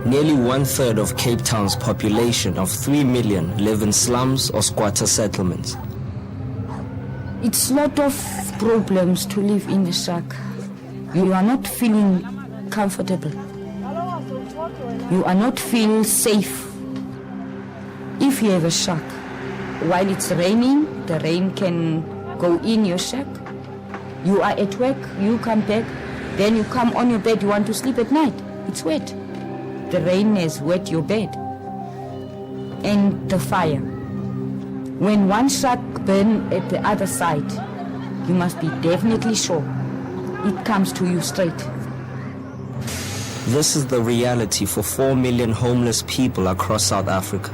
Nearly 1/3 of Cape Town's population of 3 million live in slums or squatter settlements. It's a lot of problems to live in a shack. You are not feeling comfortable. You are not feel safe. If you have a shack, while it's raining, the rain can go in your shack. You are at work, you come back, then you come on your bed, you want to sleep at night. It's wet. The rain has wet your bed. And the fire. When one shack burns at the other side, you must be definitely sure it comes to you straight. This is the reality for 4 million homeless people across South Africa.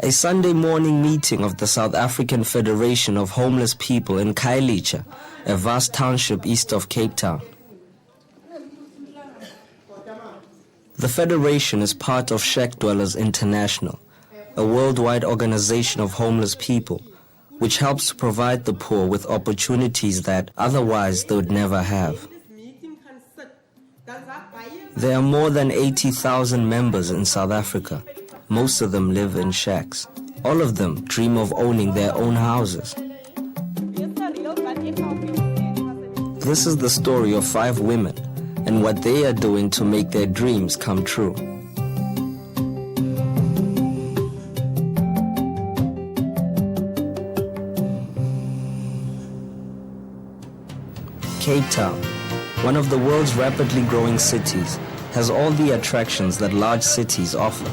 A Sunday morning meeting of the South African Federation of Homeless People in Khayalitsha, a vast township east of Cape Town. The Federation is part of Shack Dwellers International, a worldwide organization of homeless people, which helps to provide the poor with opportunities that otherwise they would never have. There are more than 80,000 members in South Africa. Most of them live in shacks. All of them dream of owning their own houses. This is the story of 5 women and what they are doing to make their dreams come true. Cape Town, one of the world's rapidly growing cities, has all the attractions that large cities offer.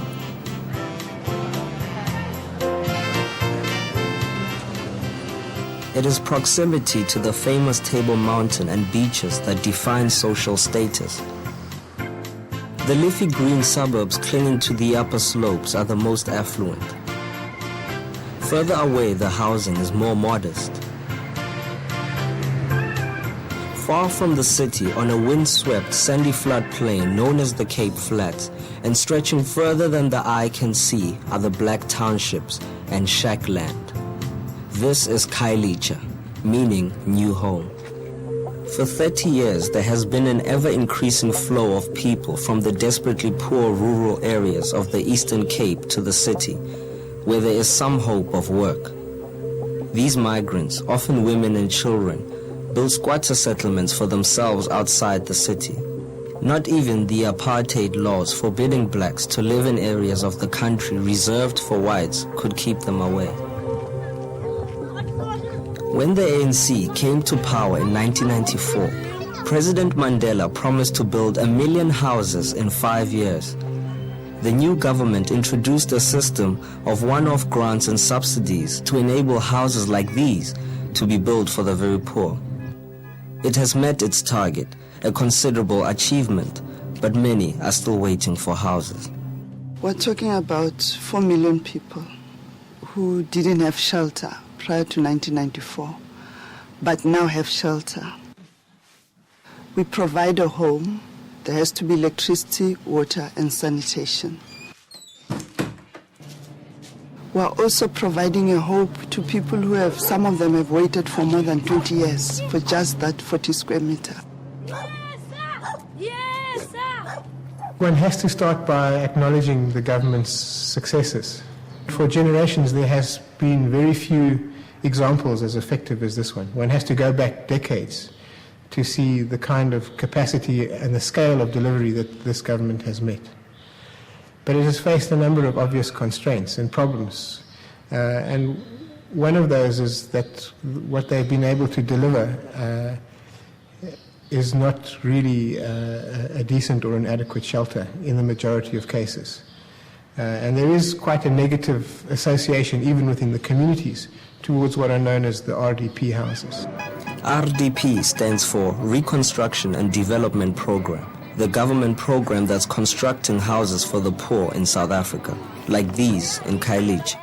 It is proximity to the famous Table Mountain and beaches that define social status. The leafy green suburbs clinging to the upper slopes are the most affluent. Further away, the housing is more modest. Far from the city, on a windswept, sandy floodplain known as the Cape Flats, and stretching further than the eye can see, are the black townships and shackland. This is Khayalitsha, meaning new home. For 30 years, there has been an ever-increasing flow of people from the desperately poor rural areas of the Eastern Cape to the city, where there is some hope of work. These migrants, often women and children, build squatter settlements for themselves outside the city. Not even the apartheid laws forbidding blacks to live in areas of the country reserved for whites could keep them away. When the ANC came to power in 1994, President Mandela promised to build 1 million houses in 5 years. The new government introduced a system of one-off grants and subsidies to enable houses like these to be built for the very poor. It has met its target, a considerable achievement, but many are still waiting for houses. We're talking about 4 million people who didn't have shelter prior to 1994, but now have shelter. We provide a home. There has to be electricity, water, and sanitation. We're also providing a hope to people who have, some of them have waited for more than 20 years for just that 40 square meter. One has to start by acknowledging the government's successes. For generations, there has been very few examples as effective as this one. One has to go back decades to see the kind of capacity and the scale of delivery that this government has met. But it has faced a number of obvious constraints and problems. And one of those is that what they've been able to deliver is not really a decent or an adequate shelter in the majority of cases. And there is quite a negative association, even within the communities, towards what are known as the RDP houses. RDP stands for Reconstruction and Development Program, the government program that's constructing houses for the poor in South Africa, like these in Khayalitsha.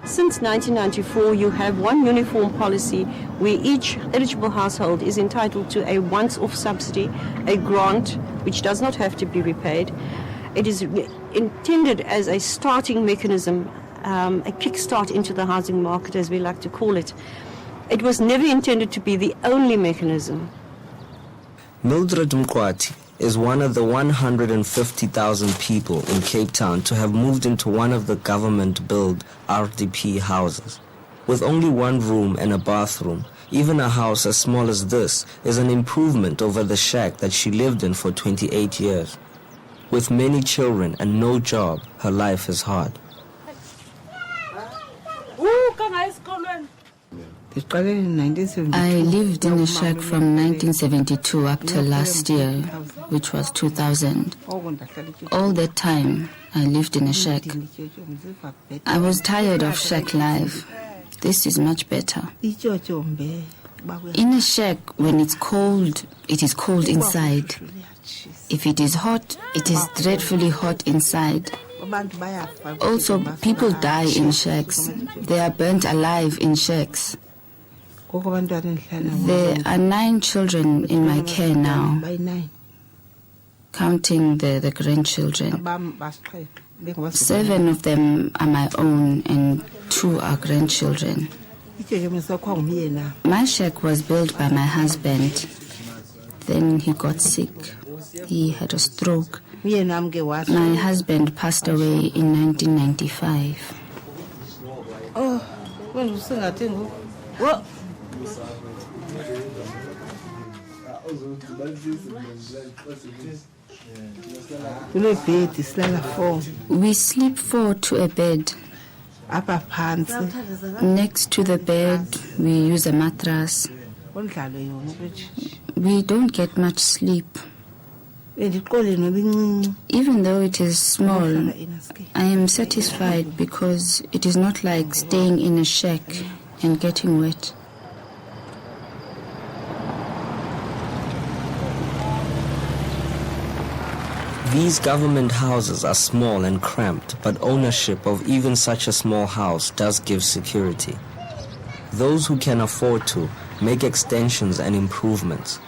Since 1994, you have one uniform policy where each eligible household is entitled to a once-off subsidy, a grant, which does not have to be repaid. It is intended as a starting mechanism, a kickstart into the housing market, as we like to call it. It was never intended to be the only mechanism. Mildred Mkwati is one of the 150,000 people in Cape Town to have moved into one of the government-built RDP houses. With only one room and a bathroom, even a house as small as this is an improvement over the shack that she lived in for 28 years. With many children and no job, her life is hard. I lived in a shack from 1972 up to last year, which was 2000. All that time, I lived in a shack. I was tired of shack life. This is much better. In a shack, when it's cold, it is cold inside. If it is hot, it is dreadfully hot inside. Also, people die in shacks. They are burnt alive in shacks. There are 9 children in my care now, counting the grandchildren. 7 of them are my own and 2 are grandchildren. My shack was built by my husband. Then he got sick. He had a stroke. My husband passed away in 1995. We sleep 4 to a bed. Next to the bed, we use a mattress. We don't get much sleep. Even though it is small, I am satisfied because it is not like staying in a shack and getting wet. These government houses are small and cramped, but ownership of even such a small house does give security. Those who can afford to make extensions and improvements.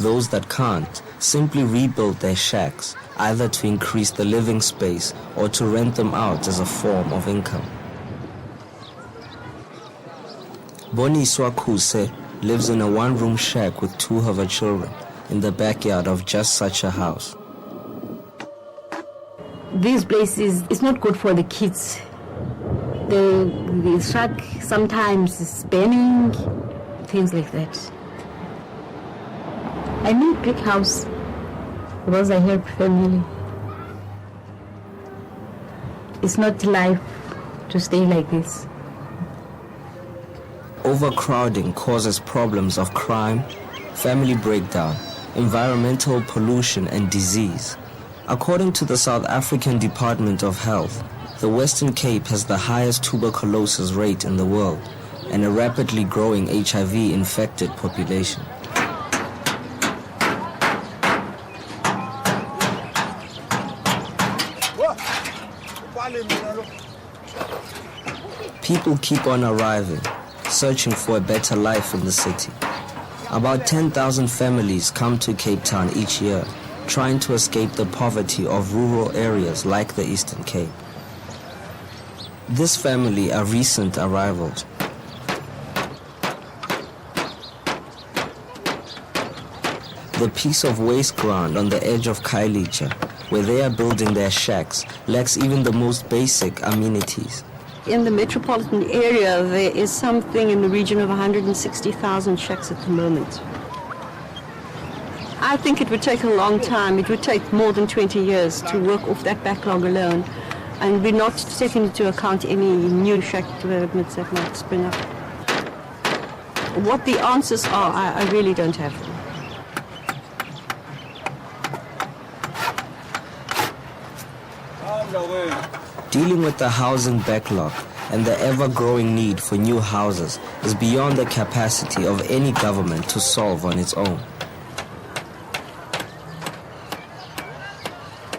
Those that can't simply rebuild their shacks, either to increase the living space or to rent them out as a form of income. Boniswa Kuse lives in a one-room shack with 2 of her children in the backyard of just such a house. These places, it's not good for the kids. The shack sometimes is burning, things like that. I need big house because I help family. It's not life to stay like this. Overcrowding causes problems of crime, family breakdown, environmental pollution and disease. According to the South African Department of Health, the Western Cape has the highest tuberculosis rate in the world and a rapidly growing HIV-infected population. People keep on arriving, searching for a better life in the city. About 10,000 families come to Cape Town each year, trying to escape the poverty of rural areas like the Eastern Cape. This family are recent arrivals. The piece of waste ground on the edge of Khayalitsha, where they are building their shacks, lacks even the most basic amenities. In the metropolitan area, there is something in the region of 160,000 shacks at the moment. I think it would take a long time. It would take more than 20 years to work off that backlog alone. And we're not taking into account any new shack developments that might spring up. What the answers are, I really don't have them. Dealing with the housing backlog and the ever-growing need for new houses is beyond the capacity of any government to solve on its own.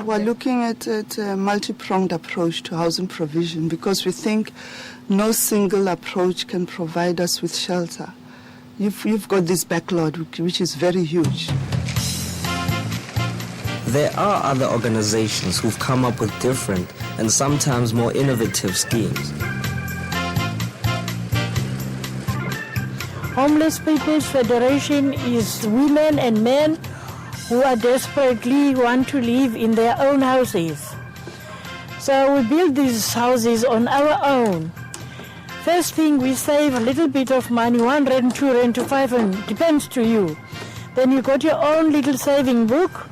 We're looking at a multi-pronged approach to housing provision because we think no single approach can provide us with shelter. You've got this backlog, which is very huge. There are other organizations who've come up with different and sometimes more innovative schemes. Homeless People's Federation is women and men who are desperately want to live in their own houses. So we build these houses on our own. First thing, we save a little bit of money, 1 rand, 2 rand to 5 rand, depends to you. Then you got your own little saving book.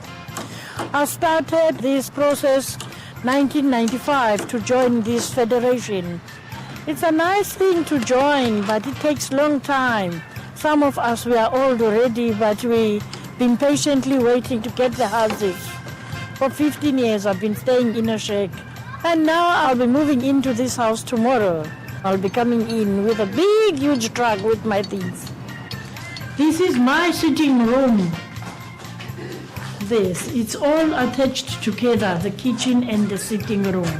I started this process 1995 to join this federation. It's a nice thing to join, but it takes long time. Some of us, we are old already, but we've been patiently waiting to get the houses. For 15 years I've been staying in a shack. And now I'll be moving into this house tomorrow. I'll be coming in with a big, huge truck with my things. This is my sitting room. This, it's all attached together, the kitchen and the sitting room.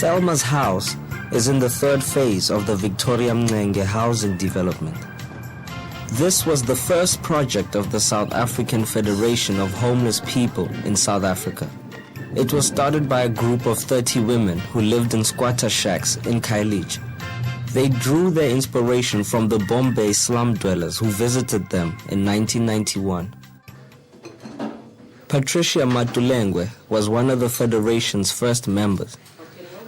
Thelmas House is in the third phase of the Victoria Mxenge housing development. This was the first project of the South African Federation of Homeless People in South Africa. It was started by a group of 30 women who lived in squatter shacks in Khayalitsha. They drew their inspiration from the Bombay slum dwellers who visited them in 1991. Patricia Matulengwe was one of the Federation's first members.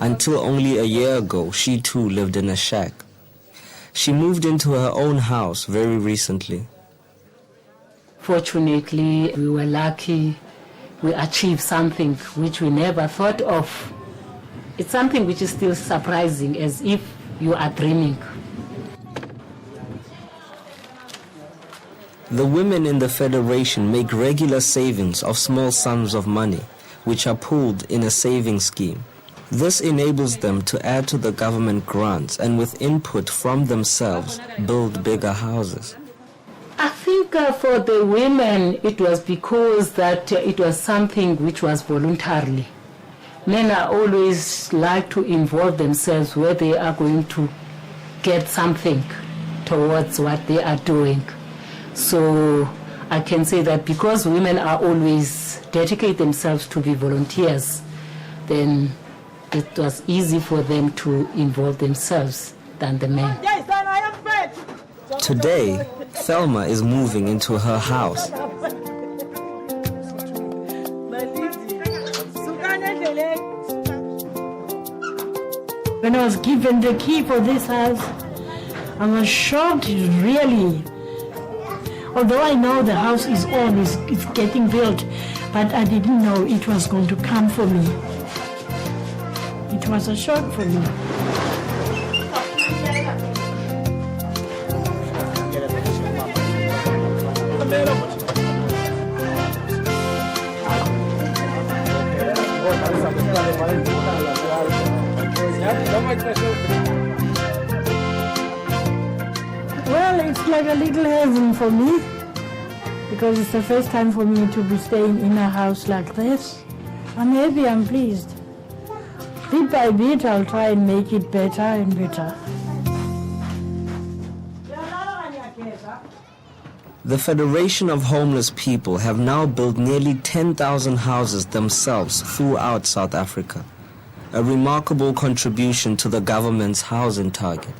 Until only a year ago, she too lived in a shack. She moved into her own house very recently. Fortunately, we were lucky. We achieved something which we never thought of. It's something which is still surprising, as if you are dreaming. The women in the Federation make regular savings of small sums of money, which are pooled in a savings scheme. This enables them to add to the government grants and with input from themselves, build bigger houses. I think for the women it was because that it was something which was voluntarily. Men are always like to involve themselves where they are going to get something towards what they are doing. So I can say that because women are always dedicate themselves to be volunteers, then it was easy for them to involve themselves than the men. Today, Thelma is moving into her house. When I was given the key for this house, I was shocked, really. Although I know the house is on, it's getting built, but I didn't know it was going to come for me. It was a shock for me. Well, it's like a little heaven for me, because it's the first time for me to be staying in a house like this. I'm happy, I'm pleased. Bit by bit, I'll try and make it better and better. The Federation of Homeless People have now built nearly 10,000 houses themselves throughout South Africa, a remarkable contribution to the government's housing target.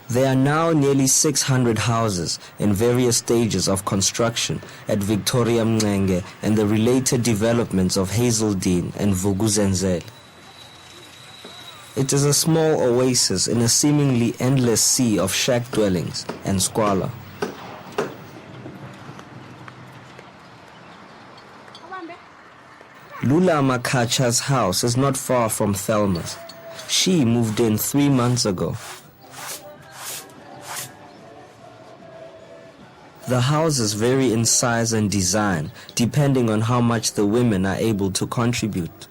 There are now nearly 600 houses in various stages of construction at Victoria Mxenge and the related developments of Hazeldean and Vuk'uzenzele. It is a small oasis in a seemingly endless sea of shack dwellings and squalor. Lula Makacha's house is not far from Thelma's. She moved in 3 months ago. The houses vary in size and design depending on how much the women are able to contribute.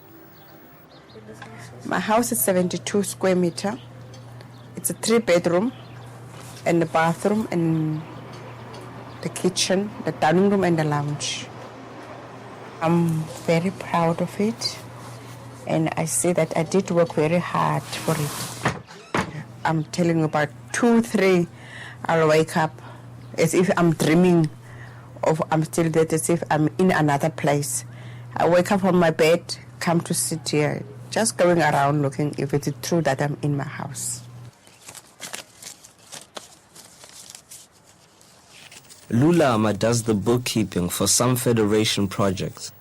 My house is 72 square meter. It's a 3-bedroom and a bathroom and the kitchen, the dining room and the lounge. I'm very proud of it, and I say that I did work very hard for it. I'm telling you, about 2, 3, I'll wake up as if I'm dreaming of I'm still there, as if I'm in another place. I wake up from my bed, come to sit here, just going around looking if it's true that I'm in my house. Lulama does the bookkeeping for some Federation projects.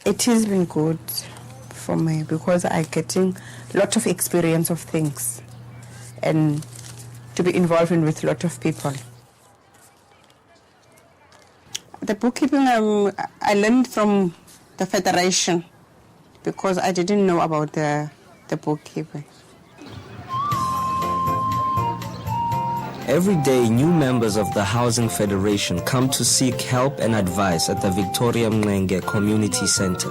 It has been good for me because I'm getting a lot of experience of things and to be involved with a lot of people. The bookkeeping I learned from the Federation because I didn't know about the bookkeeping. Every day, new members of the Housing Federation come to seek help and advice at the Victoria Mxenge Community Center.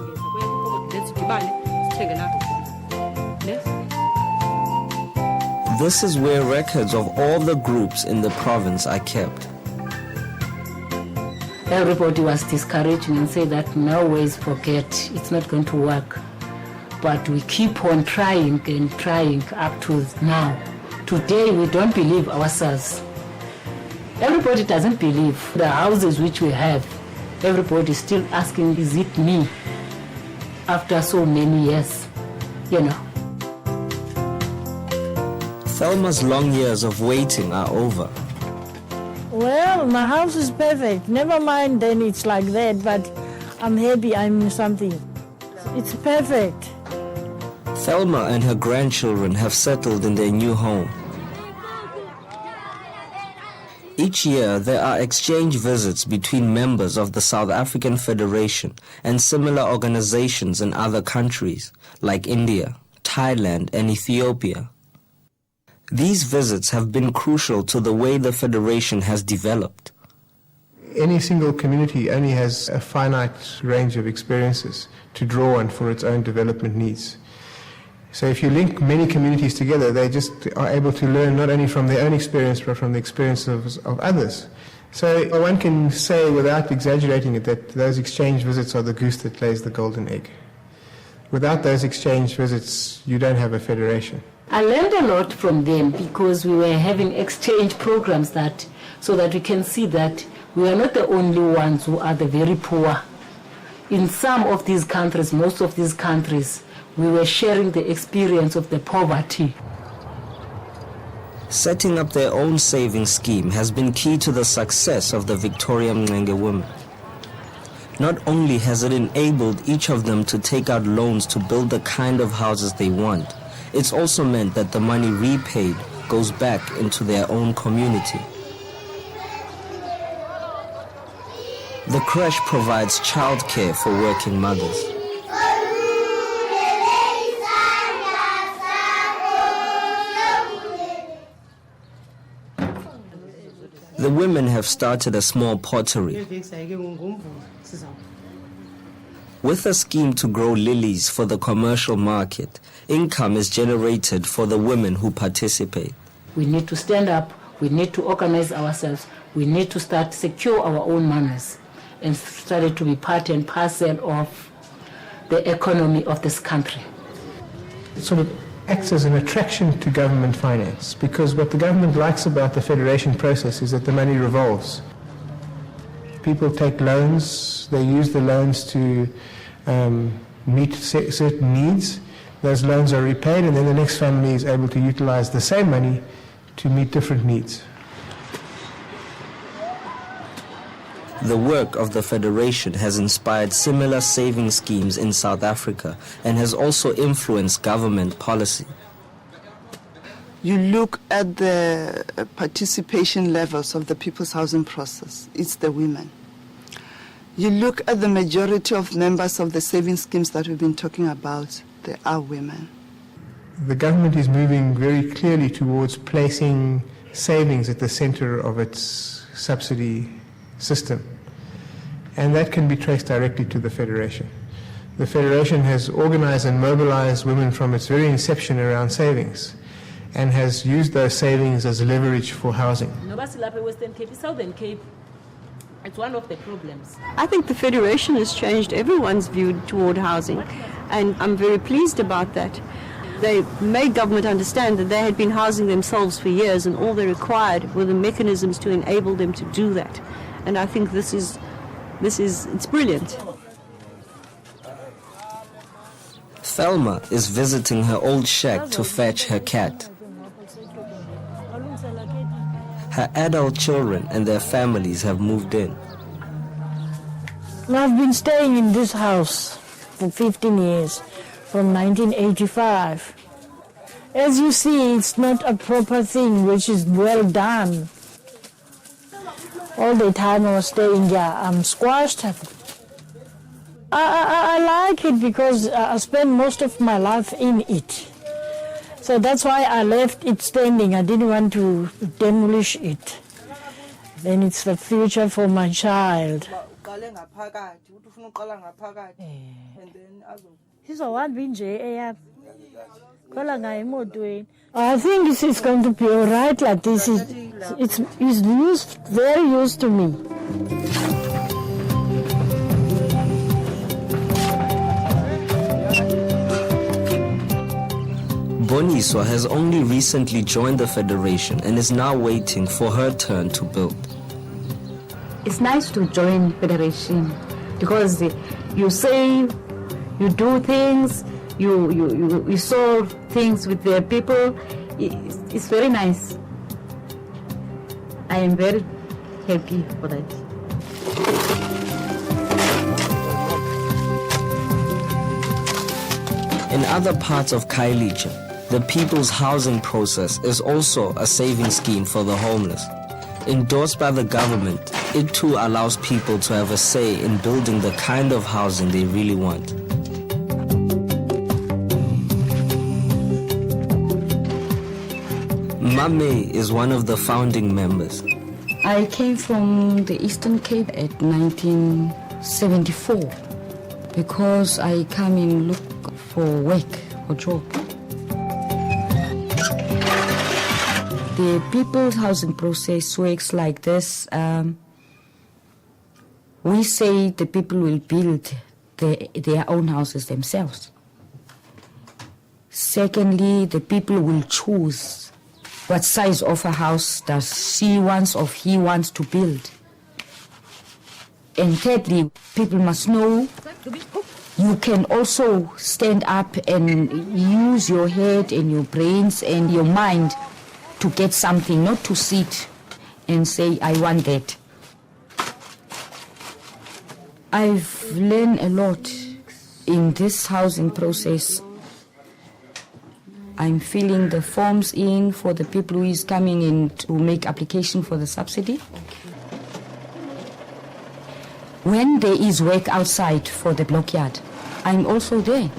This is where records of all the groups in the province are kept. Everybody was discouraging and said that no ways forget, it's not going to work. But we keep on trying and trying up to now. Today we don't believe ourselves. Everybody doesn't believe the houses which we have. Everybody is still asking, is it me? After so many years, you know. Thelma's long years of waiting are over. Well, my house is perfect. Never mind then it's like that, but I'm happy I'm something. It's perfect. Thelma and her grandchildren have settled in their new home. Each year, there are exchange visits between members of the South African Federation and similar organizations in other countries, like India, Thailand, and Ethiopia. These visits have been crucial to the way the Federation has developed. Any single community only has a finite range of experiences to draw on for its own development needs. So if you link many communities together, they just are able to learn not only from their own experience, but from the experience of others. So one can say, without exaggerating it, that those exchange visits are the goose that lays the golden egg. Without those exchange visits, you don't have a federation. I learned a lot from them because we were having exchange programs so that we can see that we are not the only ones who are the very poor. In some of these countries, most of these countries, we were sharing the experience of the poverty. Setting up their own saving scheme has been key to the success of the Victoria Mxenge women. Not only has it enabled each of them to take out loans to build the kind of houses they want, it's also meant that the money repaid goes back into their own community. The creche provides childcare for working mothers. The women have started a small pottery. With a scheme to grow lilies for the commercial market, income is generated for the women who participate. We need to stand up, we need to organize ourselves, we need to start secure our own manners and start to be part and parcel of the economy of this country. It sort of acts as an attraction to government finance, because what the government likes about the federation process is that the money revolves. People take loans, they use the loans to meet certain needs. Those loans are repaid, and then the next family is able to utilize the same money to meet different needs. The work of the Federation has inspired similar saving schemes in South Africa and has also influenced government policy. You look at the participation levels of the people's housing process, it's the women. You look at the majority of members of the saving schemes that we've been talking about, they are women. The government is moving very clearly towards placing savings at the center of its subsidy system, and that can be traced directly to the Federation. The Federation has organized and mobilized women from its very inception around savings and has used those savings as leverage for housing. Southern Cape, it's one of the problems. I think the Federation has changed everyone's view toward housing, and I'm very pleased about that. They made government understand that they had been housing themselves for years, and all they required were the mechanisms to enable them to do that. And I think it's brilliant. Thelma is visiting her old shack to fetch her cat. her adult children and their families have moved in. I've been staying in this house for 15 years, from 1985. As you see, it's not a proper thing which is well done. All the time I was staying here, I'm squashed. I like it because I spent most of my life in it. So that's why I left it standing. I didn't want to demolish it. Then it's the future for my child. I think it's going to be all right like this. It's very used to me. Boniswa has only recently joined the federation and is now waiting for her turn to build. It's nice to join federation because you save, you do things, you solve things with the people. It's very nice. I am very happy for that. In other parts of Khayalitsha, the people's housing process is also a saving scheme for the homeless. Endorsed by the government, it too allows people to have a say in building the kind of housing they really want. Mame is one of the founding members. I came from the Eastern Cape at 1974 because I come and look for work, for job. The people's housing process works like this. We say the people will build their own houses themselves. Secondly, the people will choose what size of a house does she wants or he wants to build. And thirdly, people must know you can also stand up and use your head and your brains and your mind to get something, not to sit and say, I want that. I've learned a lot in this housing process. I'm filling the forms in for the people who is coming in to make application for the subsidy. When there is work outside for the blockyard, I'm also there,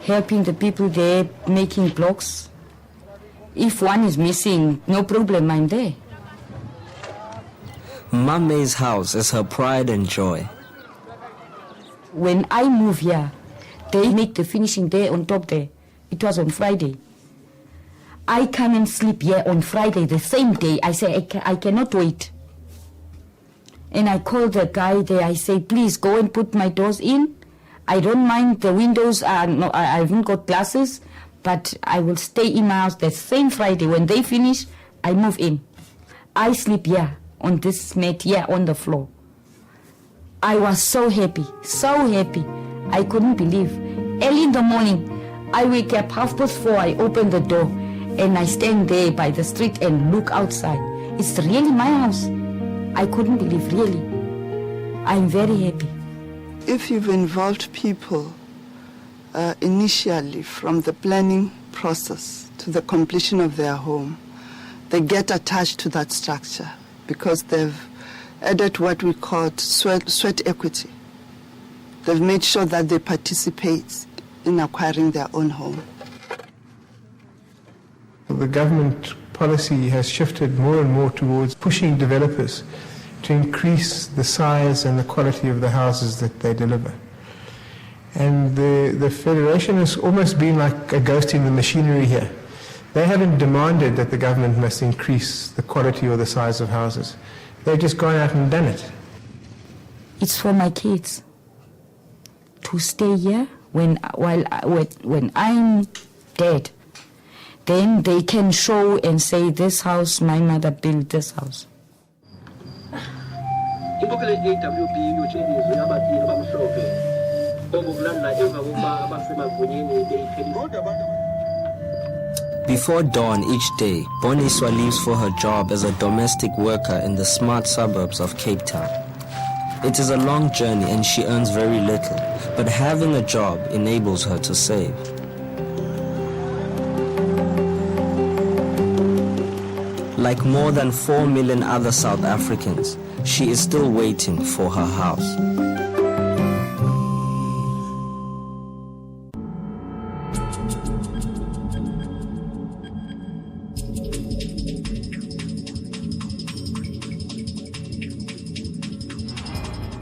helping the people there, making blocks. If one is missing, no problem, I'm there. Mame's house is her pride and joy. When I move here, they make the finishing day on top there. It was on Friday. I come and sleep here on Friday, the same day. I say, I cannot wait. And I call the guy there, I say, please go and put my doors in. I don't mind the windows, I haven't got glasses, but I will stay in my house the same Friday. When they finish, I move in. I sleep here on this mat here on the floor. I was so happy, I couldn't believe. Early in the morning, I wake up 4:30, I open the door and I stand there by the street and look outside. It's really my house. I couldn't believe, really. I'm very happy. If you've involved people initially from the planning process to the completion of their home, they get attached to that structure because they've added what we call sweat equity. They've made sure that they participate in acquiring their own home. The government policy has shifted more and more towards pushing developers to increase the size and the quality of the houses that they deliver. And the Federation has almost been like a ghost in the machinery here. They haven't demanded that the government must increase the quality or the size of houses. They've just gone out and done it. It's for my kids to stay here when I'm dead. Then they can show and say, this house, my mother built this house. Before dawn each day, Boniswa leaves for her job as a domestic worker in the smart suburbs of Cape Town. It is a long journey and she earns very little, but having a job enables her to save. Like more than 4 million other South Africans, she is still waiting for her house.